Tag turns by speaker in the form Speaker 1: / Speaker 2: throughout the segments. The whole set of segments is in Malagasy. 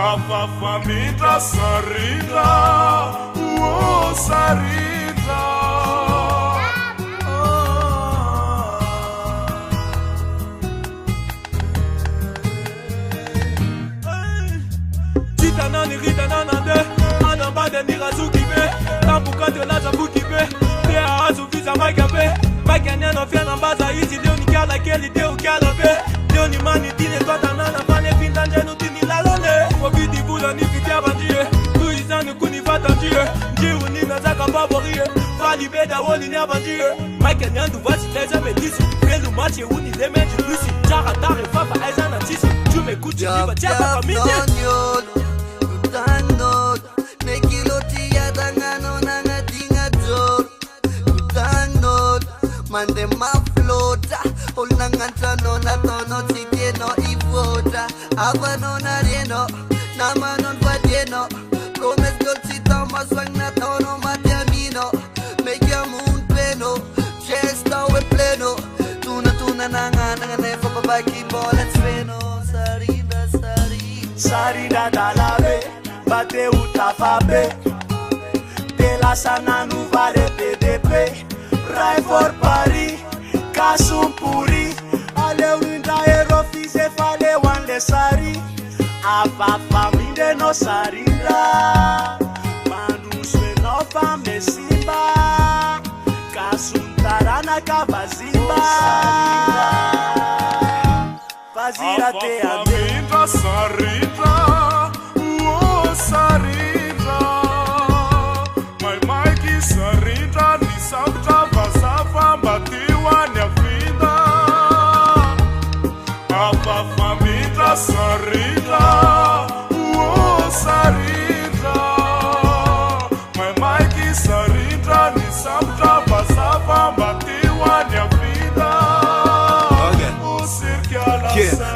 Speaker 1: Afafamita sarita, oh sarita. Tita nani rita nanande, anambade nirazukibe, tambukate laza bukibe, pia azuviza magabe, maganya no fiana mbaza hizi leo nikala keli deo kalabe, leo ni mani dine kwa tanana fane pindanje nutini lalone. Wabidi bula ni fitia bandie, tuizani kunifata njie, njiu nina zaka favorie, fali beda woli nya bandie, Mike nyandu vasi teza medisi, pelu machi uni leme julusi, chara tare fafa eza na tisi, tu m'écoutes, tu vas tiens papa midi.
Speaker 2: Kutano, nekiloti ya dangano na ngatinga jor. Kutano, mande maflota, olnangantano na tono titieno ivota, avano na rieno. Namanon Fadieno, Gomez Dolce Thomas Wagner Tono Matiamino, make your moon pleno, Chesta we pleno, Tuna nanga nefa babaki ball and sveno, Sarida dalabe, bate utafabe, de la sana nous vale PDP, Rai for Paris, Kasum Puri, ale winda ero fise fale wan le sari. Afafamide no sarira, manuswe no fame simba, kasuntarana kavazimba, fazira te
Speaker 1: Afafamida sarita, oh sarita, my Mikey sarita, ni sabta vasafa mbatiwa nyafida. Afafamida sarita, oh sarita, my Mikey sarita, ni sabta vasafa mbatiwa nyafida.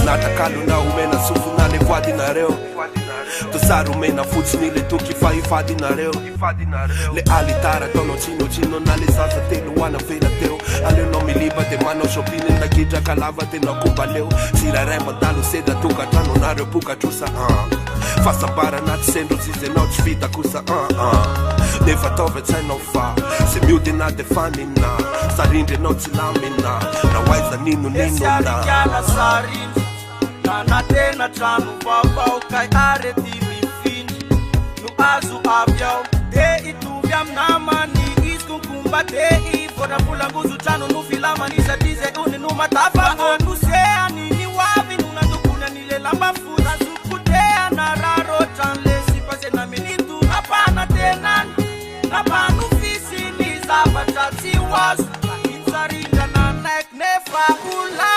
Speaker 3: Natakalo na umena sufu na levadi na reo, Tosaru mena futs nile tuki fa ifadi na reo. Le alitara tono chino na le sasa telu wana fela teo. Ale no mi liba de mano shopine na kita kalava te na kumbaleo. Sira remba dalu seda tuka tano na repuka chusa Fasa para na tsendo zize no chvita kusa Neva tove tseno fa, se miude na defani na, sarinde no tsilamina, na waiza ninu na.
Speaker 2: Esialikala sarinde, kana tena tranu babau kai areti mifindi, nu azu avyao, te ituvyam namani, iskunkumba te ifora pulanguzu tranu nu filama nisa dize uni nu matafa onu sea nini wavi nuna dukuna nile lamba fuza zukutea na raro chanle sipase na minitu hapana tenani. Napanu fisi ni zapatati wasu, insaringa na nek nefa ula.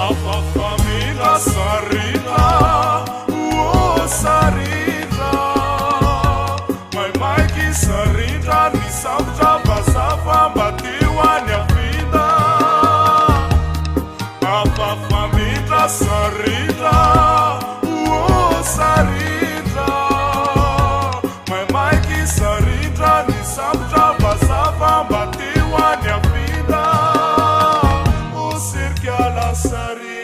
Speaker 1: Afafamida sarita, oh sarita, my Mikey sarita, ni sabta vasafa mbatiwa nyafida. Afafamida sarita, oh sarita, my Mikey sarita, ni sabta vasafa mbatiwa nyafida. O sirkia la sarita.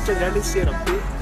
Speaker 3: C'è le sera qui.